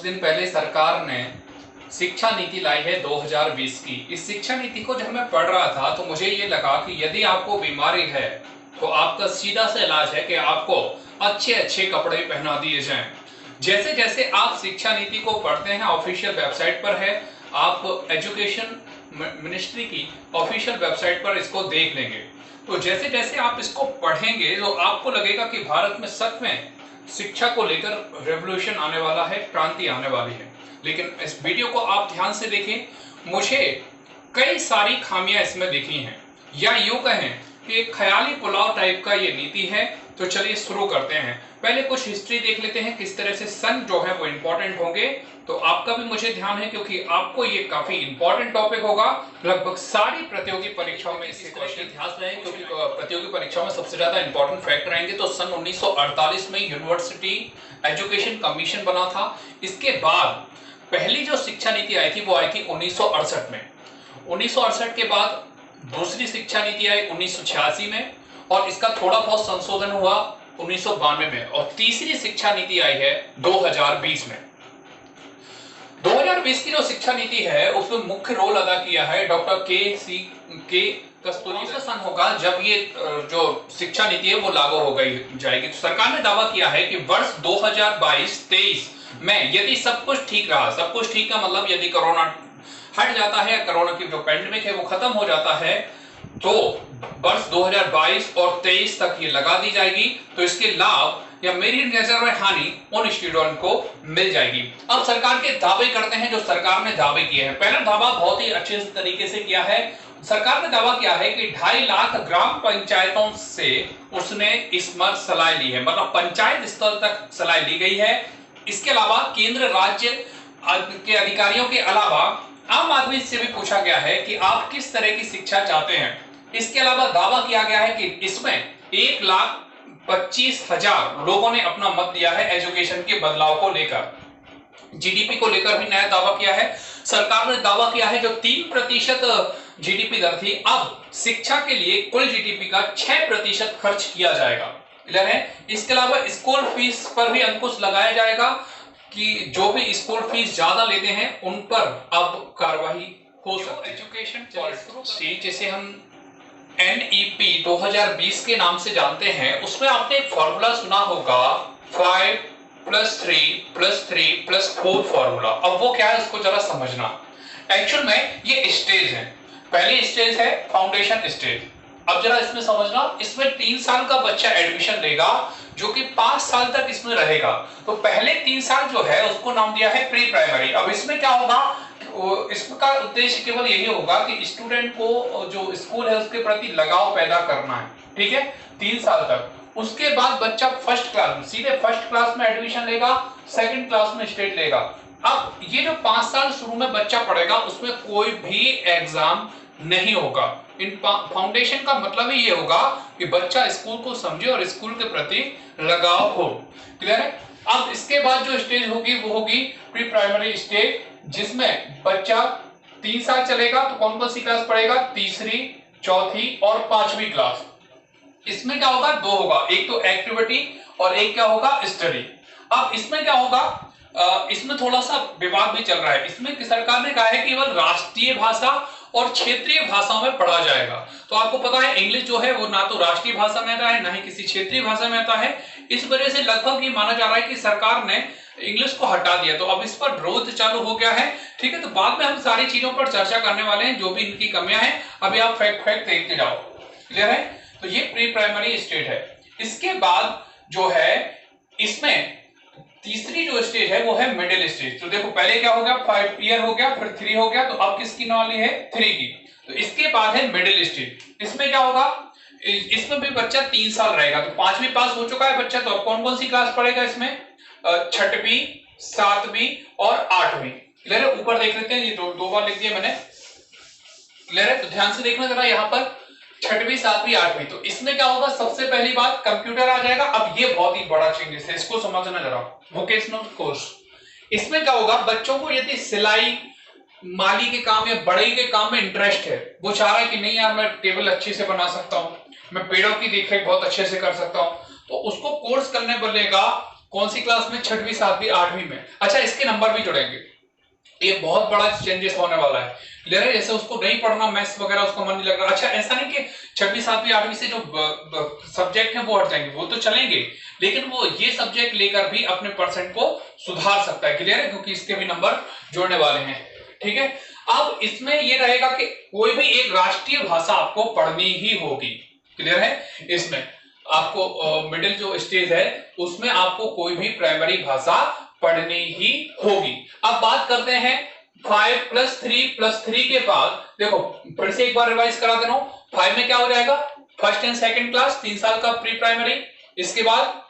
दिन पहले सरकार ने शिक्षा नीति लाई है 2020 की। इस शिक्षा नीति को जब मैं पढ़ रहा था तो मुझे ये लगा कि यदि आपको बीमारी है तो आपका सीधा सा इलाज है कि आपको अच्छे अच्छे कपड़े पहना दिए जाएं। जैसे जैसे आप शिक्षा नीति को पढ़ते हैं, ऑफिशियल वेबसाइट पर है, आप एजुकेशन मिनिस्ट्री की ऑफिशियल वेबसाइट पर इसको देख लेंगे। तो जैसे जैसे आप इसको पढ़ेंगे तो आपको लगेगा कि भारत में सच में शिक्षा को लेकर रेवोल्यूशन आने वाला है, क्रांति आने वाली है। लेकिन इस वीडियो को आप ध्यान से देखें, मुझे कई सारी खामियां इसमें दिखी हैं, या यूं कहें कि एक ख्याली पुलाव टाइप का ये नीति है। तो चलिए शुरू करते हैं। पहले कुछ हिस्ट्री देख लेते हैं, किस तरह से सन जो है वो इंपॉर्टेंट होंगे। तो आपका भी मुझे ध्यान है क्योंकि आपको ये काफी इंपॉर्टेंट टॉपिक होगा। लगभग सारी प्रतियोगी परीक्षाओं में इसके क्वेश्चन इतिहास रहे हैं, क्योंकि प्रतियोगी परीक्षाओं में सबसे ज्यादा इंपॉर्टेंट फैक्ट रहेंगे। तो सन 1948 में यूनिवर्सिटी एजुकेशन कमीशन बना था। इसके बाद पहली जो शिक्षा नीति आई थी वो आई थी 1968 में। 1968 के बाद दूसरी शिक्षा नीति आई 1986 में, और इसका थोड़ा बहुत संशोधन हुआ 1992 में, और तीसरी शिक्षा नीति आई है 2020 में। 2020 की जो शिक्षा नीति है उसमें मुख्य रोल अदा किया है डॉक्टर के कस्तूरी। कौन सा सन होगा जब ये जो शिक्षा नीति है वो लागू हो गई जाएगी? तो सरकार ने दावा किया है कि वर्ष 2022-23 में यदि सब कुछ ठीक रहा, सब कुछ ठीक का मतलब यदि कोरोना हट जाता है, कोरोना की जो पेंडेमिक है वो खत्म हो जाता है, तो वर्ष 2022 और 23 तक ये लगा दी जाएगी। तो इसके लाभ या मेरी नजर में हानि उन स्टूडेंट को मिल जाएगी। अब सरकार के दावे करते हैं जो सरकार ने दावे किए हैं। पहला दावा बहुत ही अच्छे तरीके से किया है। सरकार ने दावा किया है कि 2.5 लाख ग्राम पंचायतों से उसने इस पर सलाह ली है, मतलब पंचायत स्तर तक सलाह ली गई है। इसके अलावा केंद्र राज्य के अधिकारियों के अलावा आम आदमी से भी पूछा गया है कि आप किस तरह की शिक्षा चाहते हैं। इसके अलावा दावा किया गया है कि इसमें 1,25,000 लोगों ने अपना मत दिया है एजुकेशन के बदलाव को लेकर। जीडीपी को लेकर भी नया दावा किया है। सरकार ने दावा किया है जो 3% जीडीपी दर थी, अब शिक्षा के लिए कुल जीडीपी का 6% खर्च किया जाएगा। क्लियर है? इसके अलावा स्कूल फीस पर भी अंकुश लगाया जाएगा कि जो भी स्कूल फीस ज्यादा लेते हैं उन पर अब कार्रवाई हो सकती है। एजुकेशन पॉलिसी जिसे हम NEP 2020 के नाम से जानते हैं, उसमें आपने एक फॉर्मूला सुना होगा 5+3+3+4 फॉर्मूला। अब वो क्या है उसको जरा समझना। एक्चुअल में ये स्टेज है। पहली स्टेज है फाउंडेशन स्टेज। अब जरा इसमें समझना, इसमें 3 साल का बच्चा एडमिशन लेगा जो कि 5 साल तक इसमें रहेगा। तो पहले 3 साल जो है उसको नाम दिया है प्री प्राइमरी। अब इसमें क्या होगा, इसका उद्देश्य केवल यही होगा कि स्टूडेंट को जो स्कूल है उसके प्रति लगाव पैदा करना है। ठीक है, 3 साल तक। उसके बाद बच्चा फर्स्ट क्लास में, सीधे फर्स्ट क्लास में एडमिशन लेगा, सेकंड क्लास में स्टेट लेगा। अब ये जो 5 साल शुरू में बच्चा पढ़ेगा उसमें कोई भी एग्जाम नहीं होगा। इन फाउंडेशन का मतलब ही ये होगा कि बच्चा स्कूल को समझे और स्कूल के प्रति लगाव हो। क्लियर है? अब इसके बाद जो स्टेज होगी वो होगी प्री प्राइमरी स्टेज, जिसमें बच्चा 3 साल चलेगा। तो कौन कौन सी क्लास पढ़ेगा? तीसरी, चौथी और 5वीं क्लास। इसमें क्या होगा? 2 होगा, एक तो एक्टिविटी और एक क्या होगा? स्टडी। अब इसमें क्या होगा, इसमें थोड़ा सा विवाद भी चल रहा है। इसमें सरकार ने कहा है कि केवल राष्ट्रीय भाषा और क्षेत्रीय भाषाओं में पढ़ा जाएगा। तो आपको पता है इंग्लिश जो है वो ना तो राष्ट्रीय भाषा में आता है ना ही किसी क्षेत्रीय भाषा में आता है। इस वजह से लगभग ये माना जा रहा है कि सरकार ने इंग्लिश को हटा दिया। तो अब इस पर विरोध चालू हो गया है। ठीक है, तो बाद में हम सारी चीजों पर चर्चा करने वाले हैं, जो भी इनकी कमियां हैं। अभी आप फैक्ट देखते जाओ। क्लियर है? तो ये प्री प्राइमरी स्टेज है। इसके बाद जो है इसमें तीसरी जो स्टेज है वो है मिडिल स्टेज। तो देखो पहले क्या हो गया, 5 ईयर हो गया, फिर 3 हो गया, तो अब किसकी वाली है? 3 की। तो इसके बाद है मिडिल स्टेज। इसमें क्या होगा, इसमें भी बच्चा 3 साल रहेगा। तो 5वीं पास हो चुका है बच्चा, तो अब कौन कौन सी क्लास पढ़ेगा इसमें? 6वीं, 7वीं और 8वीं। क्लियर है? ऊपर देख लेते हैं, ये दो बार लिख दिया मैंने। क्लियर है? तो ध्यान से देखना जरा यहाँ पर 6वीं, 7वीं, 8वीं। तो इसमें क्या होगा, सबसे पहली बात कंप्यूटर आ जाएगा। अब ये बहुत ही बड़ा चेंजेस है, इसको समझना जरा। वोकेशनल कोर्स, इसमें क्या होगा, बच्चों को यदि सिलाई, माली के काम या बढ़ई के काम में इंटरेस्ट है, वो चाह रहा है कि नहीं यार मैं टेबल अच्छे से बना सकता हूँ, मैं पेड़ों की देखरेख बहुत अच्छे से कर सकता हूँ, तो उसको कोर्स करने बोलेगा कौन सी क्लास में? 6वीं 7वीं 8वीं में। अच्छा, इसके नंबर भी जुड़ेंगे, ये बहुत बड़ा चेंजेस होने वाला है। क्लियर है? जैसे उसको नहीं पढ़ना मैथ्स वगैरह, उसको मन नहीं लग रहा। अच्छा, ऐसा नहीं कि 6वीं 7वीं 8वीं से जो सब्जेक्ट है वो हट जाएंगे, वो तो चलेंगे, लेकिन वो ये सब्जेक्ट लेकर भी अपने परसेंट को सुधार सकता है। क्लियर है? क्योंकि इसके भी नंबर जोड़ने वाले हैं। ठीक है, अब इसमें ये रहेगा कि कोई भी एक राष्ट्रीय भाषा आपको पढ़नी ही होगी। क्लियर है? इसमें आपको मिडिल जो स्टेज है उसमें आपको कोई भी प्राइमरी भाषा पढ़नी ही होगी। अब बात करते हैं 5+3+3 के बाद, देखो फिर से एक बार रिवाइज करा दे रहा हूं। 5 में क्या हो जाएगा? फर्स्ट एंड सेकंड क्लास, 3 साल का प्री प्राइमरी। इसके बाद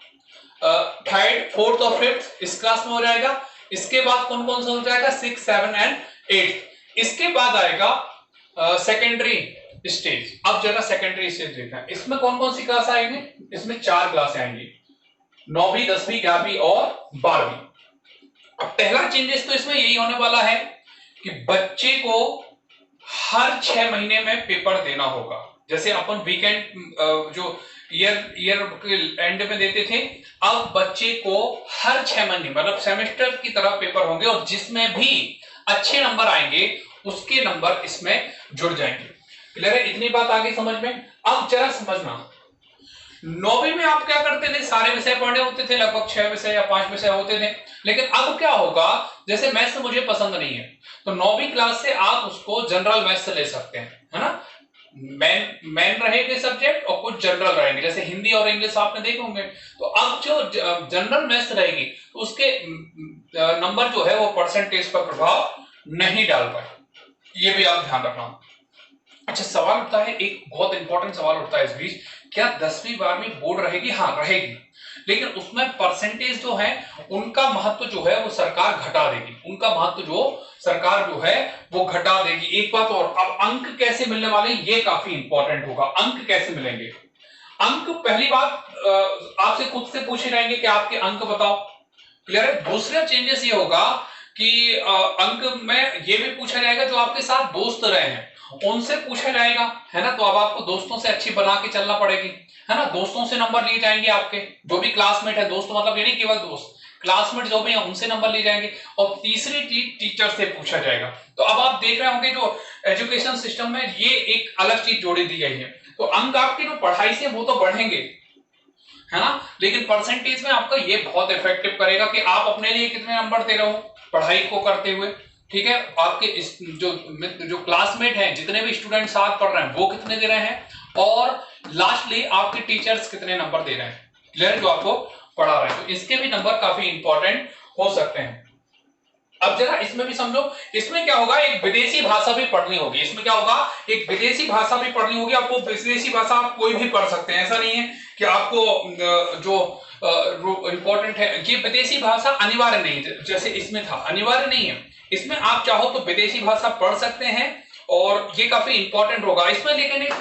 थर्ड फोर्थ और फिफ्थ इस क्लास में हो जाएगा। इसके बाद कौन कौन सा हो जाएगा? 6 7 एंड 8। इसके बाद आएगा सेकेंडरी स्टेज। अब जरा सेकेंडरी स्टेज देखना, इसमें कौन कौन सी क्लास आएंगे? इसमें 4 क्लास आएंगी, 9वीं 10वीं 11वीं और 12वीं। अब पहला चेंजेस तो इसमें यही होने वाला है कि बच्चे को हर 6 महीने में पेपर देना होगा। जैसे अपन वीकेंड जो ईयर के एंड में देते थे, अब बच्चे को हर 6 महीने मतलब सेमेस्टर की तरह पेपर होंगे, और जिसमें भी अच्छे नंबर आएंगे उसके नंबर इसमें जुड़ जाएंगे। क्लियर है? इतनी बात आगे समझ में। अब जरा समझना, 9वीं में आप क्या करते थे? सारे विषय पढ़ने होते थे, लगभग 6 विषय या 5 विषय होते थे। लेकिन अब क्या होगा? जैसे मैथ्स मुझे पसंद नहीं है, तो 9वीं क्लास से आप उसको जनरल मैथ्स से ले सकते हैं, है ना? मैन रहेंगे सब्जेक्ट और कुछ जनरल रहेंगे, जैसे हिंदी और इंग्लिश आपने देखे होंगे। तो अब जो जनरल मैथ्स रहेगी तो उसके नंबर जो है वो परसेंटेज पर प्रभाव नहीं डाल पाए, ये भी आप ध्यान रखना। अच्छा, सवाल उठता है, एक बहुत इंपॉर्टेंट सवाल उठता है इस बीच, क्या 10वीं 12वीं बोर्ड रहेगी? हाँ रहेगी, लेकिन उसमें परसेंटेज जो है उनका महत्व जो है वो सरकार घटा देगी, उनका महत्व जो सरकार जो है वो घटा देगी। एक बात और, अब अंक कैसे मिलने वाले ये काफी इंपॉर्टेंट होगा। अंक कैसे मिलेंगे? अंक पहली बात आपसे खुद से पूछे जाएंगे कि आपके अंक बताओ। क्लियर है? दूसरा चेंजेस ये होगा कि अंक में ये भी पूछा जाएगा जो आपके साथ दोस्त रहे हैं उनसे पूछा जाएगा, है ना? तो अब आपको दोस्तों से अच्छी बना के चलना पड़ेगी, है ना? दोस्तों से नंबर लिए जाएंगे आपके, जो भी क्लासमेट है, दोस्त मतलब ये नहीं केवल दोस्त, क्लासमेट जो भी है उनसे नंबर लिए जाएंगे। और तीसरी चीज टीचर से पूछा जाएगा। तो अब आप देख रहे होंगे जो एजुकेशन सिस्टम में ये एक अलग चीज जोड़ी दी गई है। तो अंक आपकी जो पढ़ाई से वो तो बढ़ेंगे, है ना, लेकिन परसेंटेज में आपका ये बहुत इफेक्टिव करेगा कि आप अपने लिए कितने नंबर दे रहे हो पढ़ाई को करते हुए। ठीक है, आपके इस जो क्लासमेट हैं, जितने भी स्टूडेंट साथ पढ़ रहे हैं वो कितने दे रहे हैं, और लास्टली आपके टीचर्स कितने नंबर दे रहे हैं, क्लियर, जो आपको पढ़ा रहे हैं। तो इसके भी नंबर काफी इंपॉर्टेंट हो सकते हैं। अब जरा इसमें भी समझो, इसमें क्या होगा, एक विदेशी भाषा भी पढ़नी होगी। इसमें क्या होगा, एक विदेशी भाषा भी पढ़नी होगी। आपको विदेशी भाषा आप कोई भी पढ़ सकते हैं, ऐसा नहीं है कि आपको जो इंपॉर्टेंट है ये विदेशी भाषा अनिवार्य नहीं, जैसे इसमें था अनिवार्य नहीं है। इसमें आप चाहो तो विदेशी भाषा पढ़ सकते हैं और ये काफी इंपॉर्टेंट होगा इसमें। लेकिन एक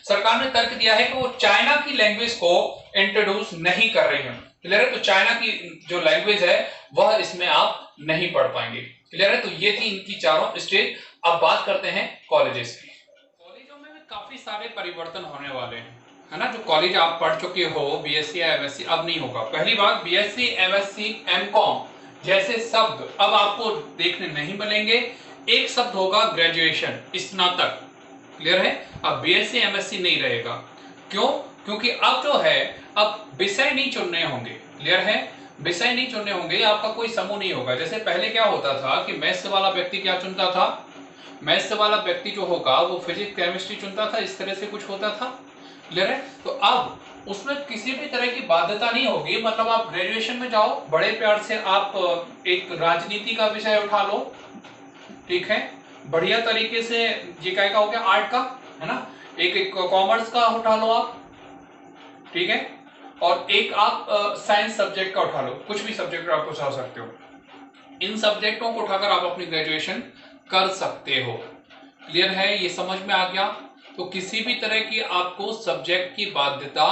सरकार ने तर्क दिया है कि वो चाइना की लैंग्वेज को इंट्रोड्यूस नहीं कर रही है, क्लियर है। तो चाइना की जो लैंग्वेज है वह इसमें आप नहीं पढ़ पाएंगे, क्लियर है। तो ये थी इनकी चारों स्टेज। अब बात करते हैं कॉलेजेस की। कॉलेजों में भी काफी सारे परिवर्तन होने वाले हैं, है ना। जो कॉलेज आप पढ़ चुके हो, बीएससी या एमएससी, अब नहीं होगा। पहली बात, बीएससी एमएससी एमकॉम जैसे शब्द अब आपको देखने नहीं मिलेंगे। एक शब्द होगा ग्रेजुएशन, स्नातक, क्लियर है। अब बीएससी एमएससी नहीं रहेगा। क्यों? क्योंकि अब जो है अब विषय नहीं चुनने होंगे, क्लियर है। विषय नहीं चुनने होंगे, आपका कोई समूह नहीं होगा। जैसे पहले क्या होता था कि मैथ्स वाला व्यक्ति क्या चुनता था, मैथ्स वाला व्यक्ति जो होगा वो फिजिक्स केमिस्ट्री चुनता था, इस तरह से कुछ होता था, क्लियर है। तो अब उसमें किसी भी तरह की बाध्यता नहीं होगी। मतलब आप ग्रेजुएशन में जाओ, बड़े प्यार से आप एक राजनीति का विषय उठा लो, ठीक है, बढ़िया तरीके से। ये क्या हो गया, आर्ट का, है ना। एक कॉमर्स का उठा लो आप, ठीक है, और एक आप साइंस सब्जेक्ट का उठा लो, कुछ भी सब्जेक्ट आप उठा सकते हो। इन सब्जेक्टों को उठाकर आप अपनी ग्रेजुएशन कर सकते हो, क्लियर है, ये समझ में आ गया। तो किसी भी तरह की आपको सब्जेक्ट की बाध्यता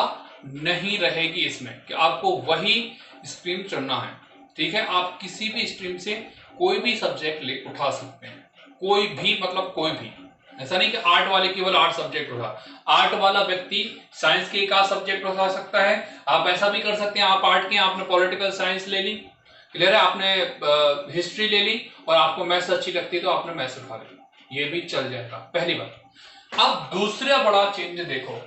नहीं रहेगी इसमें कि आपको वही स्ट्रीम चुनना है, ठीक है। आप किसी भी स्ट्रीम से कोई भी सब्जेक्ट ले उठा सकते हैं, कोई भी, मतलब कोई भी। ऐसा नहीं कि आर्ट वाले केवल आर्ट सब्जेक्ट उठा, आर्ट वाला व्यक्ति साइंस के एक आध सब्जेक्ट उठा सकता है। आप ऐसा भी कर सकते हैं, आप आर्ट के आपने पॉलिटिकल साइंस ले ली, क्लियर है, आपने हिस्ट्री ले ली और आपको मैथ्स अच्छी लगती है तो आपने मैथ्स उठा ली, ये भी चल जाएगा, पहली बात। अब दूसरा बड़ा चेंज देखो,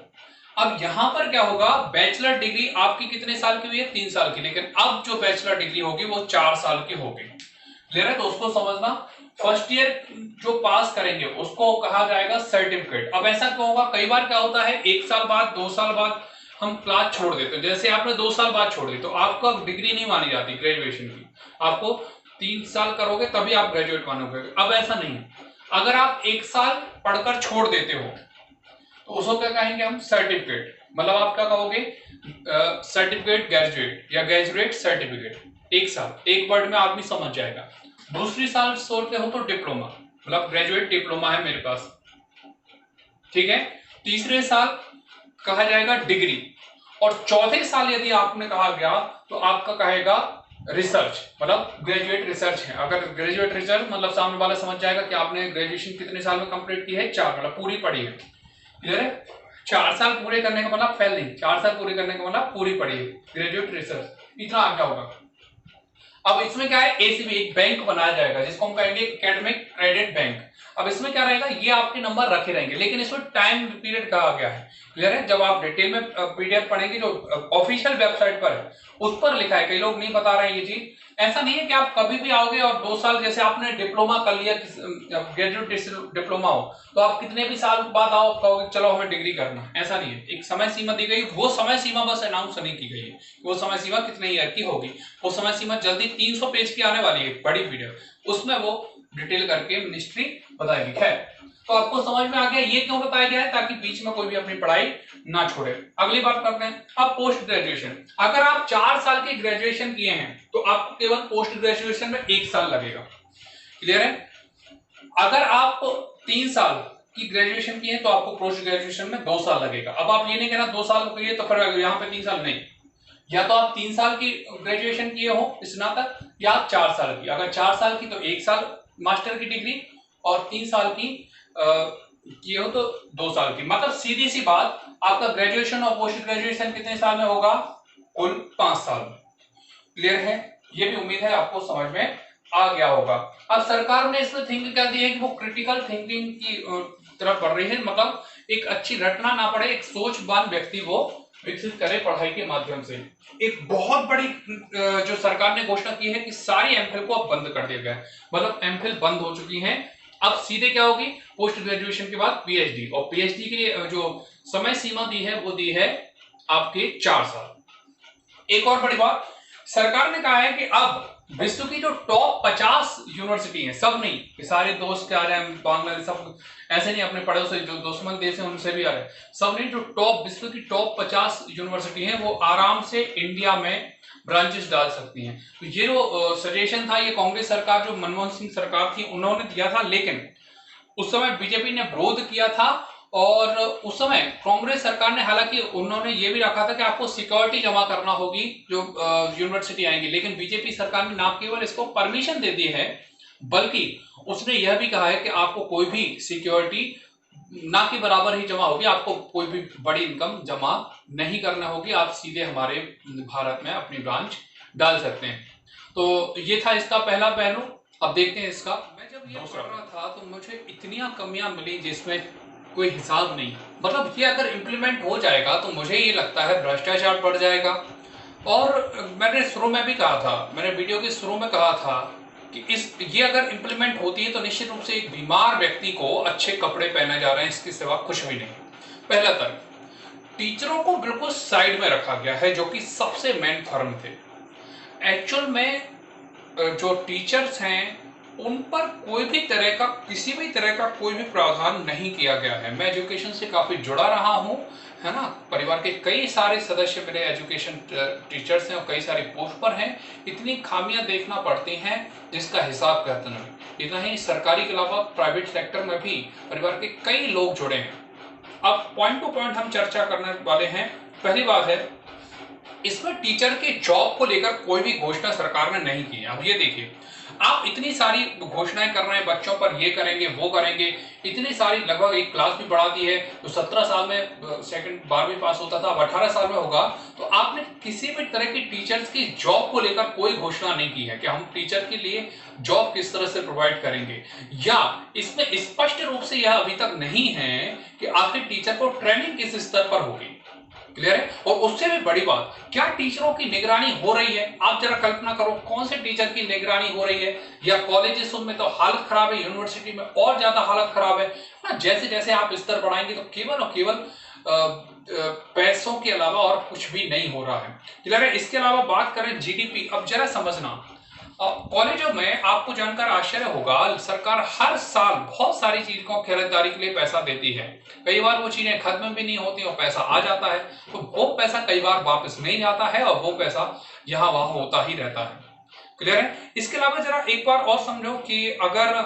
अब यहां पर क्या होगा, बैचलर डिग्री आपकी कितने साल की हुई है, 3 साल की, लेकिन अब जो बैचलर डिग्री होगी वो 4 साल की होगी, क्लियर है। तो उसको समझना, फर्स्ट ईयर जो पास करेंगे उसको कहा जाएगा सर्टिफिकेट। अब ऐसा क्यों होगा, कई बार क्या होता है 1 साल बाद 2 साल बाद हम क्लास छोड़ देते हैं, जैसे आपने 2 साल बाद छोड़ दी तो आपका डिग्री नहीं मानी जाती ग्रेजुएशन की, आपको 3 साल करोगे तभी आप ग्रेजुएट मानोगे। अब ऐसा नहीं है, अगर आप 1 साल पढ़कर छोड़ देते हो तो उसको क्या कहेंगे हम, सर्टिफिकेट, मतलब आप क्या कहोगे, सर्टिफिकेट ग्रेजुएट या ग्रेजुएट सर्टिफिकेट, 1 साल, एक वर्ड में आदमी समझ जाएगा। दूसरी साल सोचते हो तो डिप्लोमा, मतलब ग्रेजुएट डिप्लोमा है मेरे पास, ठीक है। तीसरे साल कहा जाएगा डिग्री, और चौथे साल यदि आपने कहा गया तो आपका कहेगा रिसर्च, मतलब ग्रेजुएट रिसर्च है। अगर ग्रेजुएट रिसर्च मतलब सामने वाला समझ जाएगा कि आपने ग्रेजुएशन कितने साल में कंप्लीट की है, 4, मतलब पूरी पढ़ी है, क्लियर है। 4 साल पूरे करने का मतलब फेल नहीं, 4 साल पूरे करने का मतलब पूरी पढ़ी है, ग्रेजुएट रिसर्च, इतना आगे होगा। अब इसमें क्या है, एसीबी एक बैंक बनाया जाएगा जिसको हम कहेंगे एकेडमिक क्रेडिट बैंक। अब इसमें क्या रहेगा, ये आपके नंबर रखे रहेंगे, लेकिन इसमें टाइम पीरियड कहा गया है, क्लियर है। जब आप डिटेल में पीडीएफ पढ़ेंगे जो ऑफिशियल वेबसाइट पर है उस पर लिखा है, कई लोग नहीं बता रहे हैं ये चीज। ऐसा नहीं है कि आप कभी भी आओगे और 2 साल, जैसे आपने डिप्लोमा कर लिया, ग्रेजुएट डिप्लोमा हो तो आप कितने भी साल बाद आओ कहोगे चलो हमें डिग्री करना, ऐसा नहीं है। एक समय सीमा दी गई, वो समय सीमा बस अनाउंस नहीं की गई है, वो समय सीमा कितने ईयर की होगी, वो समय सीमा जल्दी 300 पेज की आने वाली है, बड़ी पीडीएफ, उसमें वो डिटेल करके मिनिस्ट्री बताएगी। खैर, तो आपको समझ में आ गया ये क्यों बताया गया है, ताकि बीच में कोई भी अपनी पढ़ाई ना छोड़े। अगली बात करते हैं, अब पोस्ट ग्रेजुएशन। अगर आप 4 साल की ग्रेजुएशन किए हैं तो आपको केवल पोस्ट ग्रेजुएशन में 1 साल लगेगा, क्लियर है। अगर आप 3 साल की ग्रेजुएशन किए हैं तो आपको पोस्ट ग्रेजुएशन में 2 साल लगेगा। अब आप ये नहीं कहना 2 साल किए तो फिर यहाँ पे 3 साल नहीं, या तो आप 3 साल की ग्रेजुएशन किए हो स्नातक, या आप 4 साल की। अगर 4 साल की तो 1 साल मास्टर की डिग्री, और 3 साल की किए हो तो 2 साल की। मतलब सीधी सी बात, आपका ग्रेजुएशन और पोस्ट ग्रेजुएशन कितने साल में होगा, कुल 5 साल में, क्लियर है। ये भी उम्मीद है आपको समझ में आ गया होगा। अब सरकार ने इसमें थिंक क्या दी है कि वो क्रिटिकल थिंकिंग की तरफ बढ़ रही है, मतलब एक अच्छी रटना ना पड़े, एक सोचवान व्यक्ति वो विकसित करे पढ़ाई के माध्यम से। एक बहुत बड़ी जो सरकार ने घोषणा की है कि सारी एमफिल को अब बंद कर दिया गया है, मतलब एमफिल बंद हो चुकी है। अब सीधे क्या होगी, पोस्ट ग्रेजुएशन के बाद पीएचडी, और पीएचडी के लिए जो समय सीमा दी है वो दी है आपके 4 साल। एक और बड़ी बात, सरकार ने कहा है कि अब विश्व की जो टॉप 50 यूनिवर्सिटी हैं, सब नहीं कि सारे दोस्त आ रहे हैं बांग्लादेश, सब ऐसे नहीं, अपने पड़ोस से जो दुश्मन देश हैं उनसे भी आ रहे हैं, सब नहीं, जो टॉप विश्व की टॉप 50 यूनिवर्सिटी हैं वो आराम से इंडिया में ब्रांचेस डाल सकती हैं। तो ये जो सजेशन था, ये कांग्रेस सरकार जो मनमोहन सिंह सरकार थी उन्होंने दिया था, लेकिन उस समय बीजेपी ने विरोध किया था। और उस समय कांग्रेस सरकार ने, हालांकि उन्होंने ये भी रखा था कि आपको सिक्योरिटी जमा करना होगी जो यूनिवर्सिटी आएंगी, लेकिन बीजेपी सरकार ने ना केवल इसको परमिशन दे दी है, बल्कि उसने यह भी कहा है कि आपको कोई भी सिक्योरिटी ना के बराबर ही जमा होगी, आपको कोई भी बड़ी इनकम जमा नहीं करना होगी, आप सीधे हमारे भारत में अपनी ब्रांच डाल सकते हैं। तो ये था इसका पहला पहलू। अब देखते हैं इसका। मैं जब ये पढ़ रहा था तो मुझे इतनी कमियां मिली जिसमें कोई हिसाब नहीं। मतलब ये अगर इम्प्लीमेंट हो जाएगा तो मुझे ये लगता है भ्रष्टाचार बढ़ जाएगा। और मैंने शुरू में भी कहा था, मैंने वीडियो के शुरू में कहा था कि ये अगर इम्प्लीमेंट होती है तो निश्चित रूप से एक बीमार व्यक्ति को अच्छे कपड़े पहने जा रहे हैं, इसके सिवा कुछ भी नहीं। पहला तर्क, टीचरों को बिल्कुल साइड में रखा गया है जो कि सबसे मेन फर्म थे। एक्चुअल में जो टीचर्स हैं उन पर कोई भी तरह का, किसी भी तरह का कोई भी प्रावधान नहीं किया गया है। मैं एजुकेशन से काफी जुड़ा रहा हूं, है ना, परिवार के कई सारे सदस्य मेरे एजुकेशन टीचर्स हैं और कई सारे पोस्ट पर हैं। इतनी खामियां देखना पड़ती हैं जिसका हिसाब कहते नहीं। इतना ही, सरकारी के अलावा प्राइवेट सेक्टर में भी परिवार के कई लोग जुड़े हैं। अब पॉइंट टू पॉइंट हम चर्चा करने वाले हैं। पहली बात है, इसमें टीचर के जॉब को लेकर कोई भी घोषणा सरकार ने नहीं की है। अब ये देखिए, आप इतनी सारी घोषणाएं कर रहे हैं बच्चों पर, ये करेंगे वो करेंगे, इतनी सारी, लगभग एक क्लास भी बढ़ा दी है, तो 17 साल में सेकंड 12वीं पास होता था, अब 18 साल में होगा। तो आपने किसी भी तरह की टीचर्स की जॉब को लेकर कोई घोषणा नहीं की है कि हम टीचर के लिए जॉब किस तरह से प्रोवाइड करेंगे, या इसमें स्पष्ट रूप से यह अभी तक नहीं है कि आखिर टीचर को ट्रेनिंग किस स्तर पर होगी। क्लियर है? और उससे भी बड़ी बात, क्या टीचरों की निगरानी हो रही है? आप जरा कल्पना करो, कौन से टीचर की निगरानी हो रही है? या कॉलेजेस में तो हालत खराब है, यूनिवर्सिटी में और ज्यादा हालत खराब है ना। जैसे जैसे आप स्तर बढ़ाएंगे तो केवल और केवल पैसों के अलावा और कुछ भी नहीं हो रहा है। क्लियर है? इसके अलावा बात करें जीडीपी, अब जरा समझना, कॉलेजों में आपको जानकर आश्चर्य होगा, सरकार हर साल बहुत सारी चीजों की खरीदारी के लिए पैसा देती है। कई बार वो चीजें खत्म भी नहीं होती और पैसा आ जाता है, तो वो पैसा कई बार वापस नहीं जाता है और वो पैसा यहाँ वहां होता ही रहता है। क्लियर है? इसके अलावा जरा एक बार और समझो कि अगर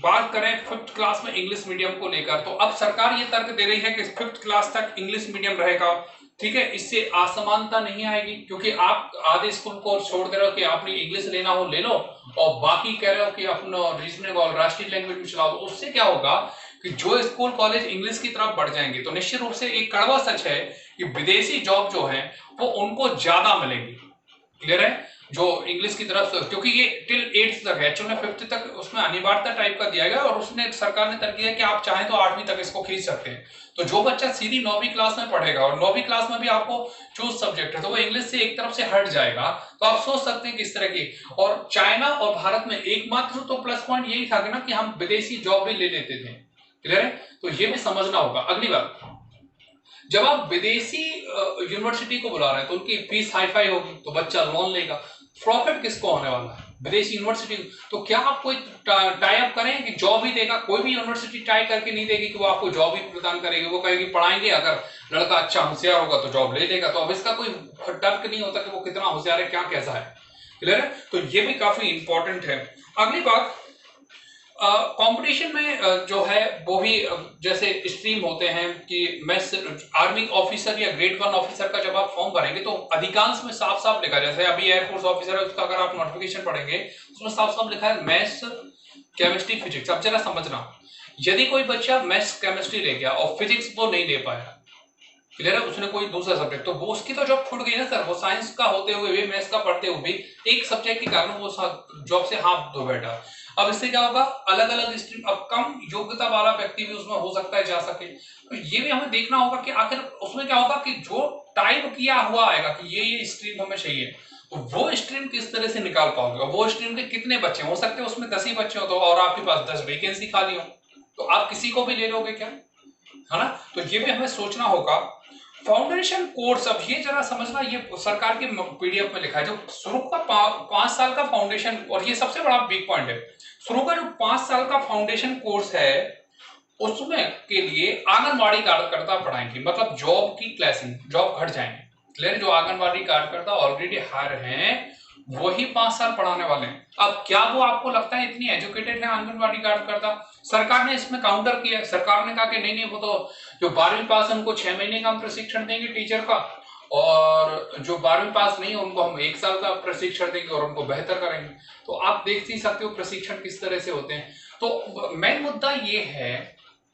बात करें 5th क्लास में इंग्लिश मीडियम को लेकर, तो अब सरकार ये तर्क दे रही है कि 5th क्लास तक इंग्लिश मीडियम रहेगा। ठीक है, इससे असमानता नहीं आएगी, क्योंकि आप आधे स्कूल को छोड़ दे रहे हो कि आपने इंग्लिश लेना हो ले लो, और बाकी कह रहे हो कि अपना रीजनल और राष्ट्रीय लैंग्वेज में चलाओ। तो उससे क्या होगा कि जो स्कूल कॉलेज इंग्लिश की तरफ बढ़ जाएंगे, तो निश्चित रूप से एक कड़वा सच है कि विदेशी जॉब जो है वो उनको ज्यादा मिलेंगी। क्लियर है? जो इंग्लिश की तरफ, क्योंकि ये टिल 8th तक है, एक्चुअल में 5th तक उसमें अनिवार्यता टाइप का दिया गया, और उसने सरकार ने तर्क किया कि आप चाहें तो 8वीं तक इसको खींच सकते हैं। तो जो बच्चा सीधी 9वीं क्लास में पढ़ेगा और 9वीं क्लास में भी आपको चूज सब्जेक्ट है, तो वो इंग्लिश से एक तरफ से हट जाएगा। तो आप सोच सकते हैं किस तरह की। और चाइना और भारत में एकमात्र तो प्लस पॉइंट यही था ना कि हम विदेशी जॉब भी ले लेते थे। क्लियर है? तो ये भी समझना होगा। अगली बात, जब आप विदेशी यूनिवर्सिटी को बुला रहे हैं तो उनकी फीस हाई फाई होगी, तो बच्चा लोन लेगा। प्रॉफिट किसको होने वाला है? विदेशी यूनिवर्सिटी। तो क्या आप कोई टाई अप करें कि जॉब ही देगा? कोई भी यूनिवर्सिटी टाई करके नहीं देगी कि वो आपको जॉब ही प्रदान करेगी। वो कहेगी पढ़ाएंगे, अगर लड़का अच्छा होशियार होगा तो जॉब ले लेगा। तो अब इसका कोई तर्क नहीं होता कि वो कितना होशियार है, क्या कैसा है। क्लियर है? तो ये भी काफी इंपॉर्टेंट है। अगली बात, कंपटीशन में जो है वो भी जैसे स्ट्रीम होते हैं कि मैं आर्मी ऑफिसर या ग्रेड 1 ऑफिसर का जब आप फॉर्म भरेंगे तो अधिकांश में साफ साफ लिखा है, जैसे अभी एयरफोर्स ऑफिसर है उसका अगर आप नोटिफिकेशन पढ़ेंगे उसमें साफ साफ लिखा है मैथ्स केमिस्ट्री फिजिक्स। अब जरा समझना, यदि कोई बच्चा मैथ्स केमिस्ट्री ले गया और फिजिक्स वो नहीं ले पाया, क्लियर है, उसने कोई दूसरा सब्जेक्ट, तो वो उसकी तो जॉब छूट गई ना सर। वो साइंस का होते हुए भी, मैथ्स का पढ़ते हुए भी एक सब्जेक्ट के कारण वो जॉब से हाथ धो बैठा। अब इससे क्या होगा, अलग अलग स्ट्रीम, अब कम योग्यता वाला व्यक्ति भी उसमें हो सकता है जा सके। तो ये भी हमें देखना होगा कि आखिर उसमें क्या होगा कि जो टाइप किया हुआ आएगा कि ये स्ट्रीम हमें चाहिए, तो वो स्ट्रीम किस तरह से निकाल पाओगे, और वो स्ट्रीम के कितने बच्चे हो सकते हैं, उसमें 10 ही बच्चे हो तो, और आपके पास 10 वैकेंसी खाली हो, तो आप किसी को भी ले लोगे क्या? है ना? तो ये भी हमें सोचना होगा। फाउंडेशन कोर्स, अब ये जरा समझना, ये सरकार के पीडीएफ में लिखा है, जो शुरू का 5 साल का फाउंडेशन, और ये सबसे बड़ा बिग पॉइंट है, शुरू का जो 5 साल का फाउंडेशन कोर्स है उसमें के लिए आंगनबाड़ी कार्यकर्ता पढ़ाएंगे, मतलब जॉब की क्लासिंग, जॉब घट जाएंगे। क्लियर? जो आंगनबाड़ी कार्यकर्ता ऑलरेडी हायर हैं वही 5 साल पढ़ाने वाले हैं। अब क्या वो आपको लगता है इतनी एजुकेटेड है आंगनबाड़ी कार्यकर्ता? सरकार ने इसमें काउंटर किया, सरकार ने कहा कि नहीं नहीं, वो तो जो 12वीं पास है उनको 6 महीने का हम प्रशिक्षण देंगे टीचर का, और जो 12वीं पास नहीं है उनको हम 1 साल का प्रशिक्षण देंगे और उनको बेहतर करेंगे। तो आप देख ही सकते हो प्रशिक्षण किस तरह से होते हैं। तो मेन मुद्दा ये है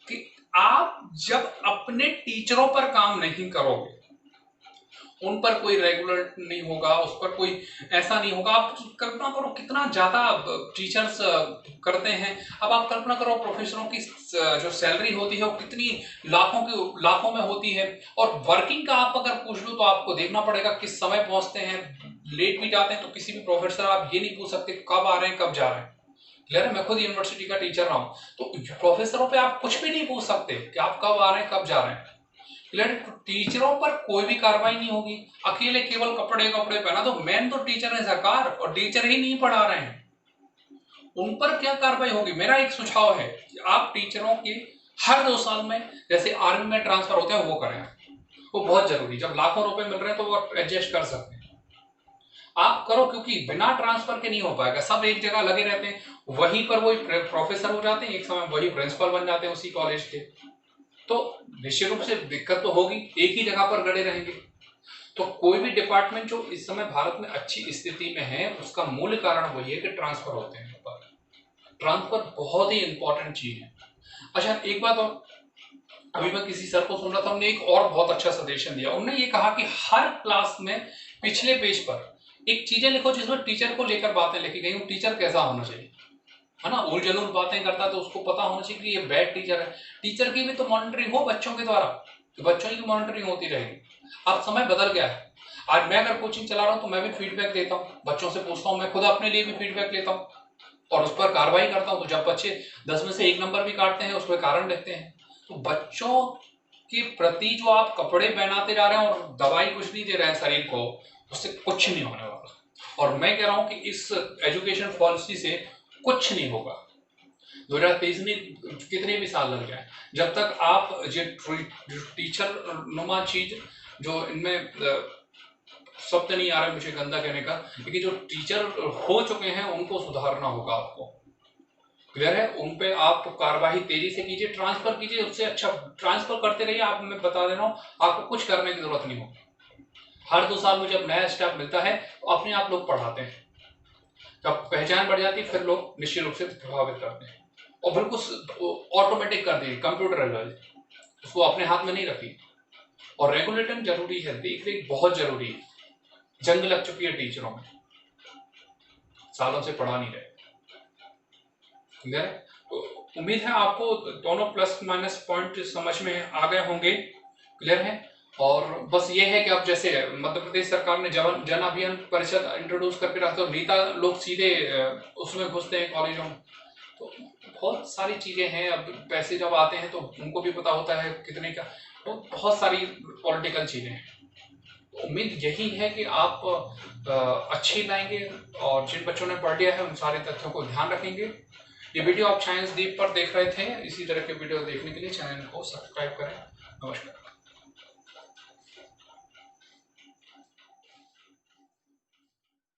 कि आप जब अपने टीचरों पर काम नहीं करोगे, उन पर कोई रेगुलर नहीं होगा, उस पर कोई ऐसा नहीं होगा। आप कल्पना करो कितना ज्यादा टीचर्स करते हैं। अब आप कल्पना करो प्रोफेसरों की जो सैलरी होती है वो कितनी लाखों में होती है, और वर्किंग का आप अगर पूछ लो तो आपको देखना पड़ेगा किस समय पहुंचते हैं, लेट भी जाते हैं, तो किसी भी प्रोफेसर आप ये नहीं पूछ सकते कब आ रहे हैं कब जा रहे हैं। क्लियर है? मैं खुद यूनिवर्सिटी का टीचर रहा हूं, तो प्रोफेसरों पे आप कुछ भी नहीं पूछ सकते कि आप कब आ रहे हैं कब जा रहे हैं। क्लियर? टीचरों पर कोई भी कार्रवाई नहीं होगी, अकेले केवल कपड़े पहना, तो मेन तो टीचर है सरकार, और टीचर ही नहीं पढ़ा रहे हैं, उन पर क्या कार्रवाई होगी? मेरा एक सुझाव है कि आप टीचरों के हर 2 साल में, जैसे आर्मी में ट्रांसफर होते हैं वो करें, वो बहुत जरूरी। जब लाखों रुपए मिल रहे हैं तो वो एडजस्ट कर सकते हैं, आप करो, क्योंकि बिना ट्रांसफर के नहीं हो पाएगा। सब एक जगह लगे रहते हैं, वहीं पर वही प्रोफेसर हो जाते हैं, एक समय वही प्रिंसिपल बन जाते हैं उसी कॉलेज के, तो निश्चित रूप से दिक्कत तो होगी, एक ही जगह पर गड़े रहेंगे। तो कोई भी डिपार्टमेंट जो इस समय भारत में अच्छी स्थिति में है, उसका मूल कारण वही है कि ट्रांसफर होते हैं। ट्रांसफर बहुत ही इंपॉर्टेंट चीज है। अच्छा, एक बात और, अभी मैं किसी सर को सुन रहा था, उन्होंने एक और बहुत अच्छा सजेशन दिया। उन्होंने ये कहा कि हर क्लास में पिछले पेज पर एक चीजें लिखो जिसमें टीचर को लेकर बातें लिखी गई, टीचर कैसा होना चाहिए, है ना। उल जलूल बातें करता है तो उसको पता होना चाहिए कि ये बैड टीचर है। टीचर की भी तो मॉनिटरिंग हो बच्चों के द्वारा, तो बच्चों की मॉनिटरिंग होती रहेगी। अब समय बदल गया है। आज मैं अगर कोचिंग चला रहा हूँ तो मैं भी फीडबैक देता हूँ, बच्चों से पूछता हूँ, मैं खुद अपने लिए भी फीडबैक लेता हूँ और उस पर कार्रवाई करता हूँ। तो जब बच्चे 10 में से 1 नंबर भी काटते हैं, उस पर कारण लिखते हैं। तो बच्चों के प्रति जो आप कपड़े पहनाते जा रहे हैं और दवाई कुछ नहीं दे रहे हैं शरीर को, उससे कुछ नहीं होने वाला। और मैं कह रहा हूं कि इस एजुकेशन पॉलिसी से कुछ नहीं होगा। 2023 में कितने भी साल लग जाए, जब तक आप जो टीचर नुमा चीज, जो इनमें शब्द नहीं आ रहा मुझे गंदा कहने का, लेकिन जो टीचर हो चुके हैं उनको सुधारना होगा आपको। क्लियर है? उन पे आप कार्रवाई तेजी से कीजिए, ट्रांसफर कीजिए, उससे अच्छा ट्रांसफर करते रहिए। आप, मैं बता दे रहा हूँ, आपको कुछ करने की जरूरत नहीं होगी। हर 2 साल में जब नया स्टाफ मिलता है तो अपने आप लोग पढ़ाते हैं। जब पहचान बढ़ जाती है फिर लोग निश्चित रूप से प्रभावित करते हैं और बिल्कुल ऑटोमेटिक कर दी, कंप्यूटराइज, उसको अपने हाथ में नहीं रखी। और रेगुलेटर जरूरी है, देख रेख बहुत जरूरी है। जंग लग चुकी है टीचरों में, सालों से पढ़ा नहीं रहे। क्लियर है? तो उम्मीद है आपको दोनों प्लस माइनस पॉइंट समझ में आ गए होंगे। क्लियर है? और बस ये है कि अब जैसे मध्य प्रदेश सरकार ने जन अभियान परिषद इंट्रोड्यूस करके रखा, तो नेता लोग सीधे उसमें घुसते हैं कॉलेजों में। तो बहुत सारी चीजें हैं। अब पैसे जब आते हैं तो उनको भी पता होता है कितने का, तो बहुत सारी पॉलिटिकल चीजें हैं। तो उम्मीद यही है कि आप अच्छी लाएंगे और जिन बच्चों ने पढ़ लिया है उन सारे तथ्यों को ध्यान रखेंगे। ये वीडियो आप साइंस दीप पर देख रहे थे। इसी तरह के वीडियो देखने के लिए चैनल को सब्सक्राइब करें। नमस्कार।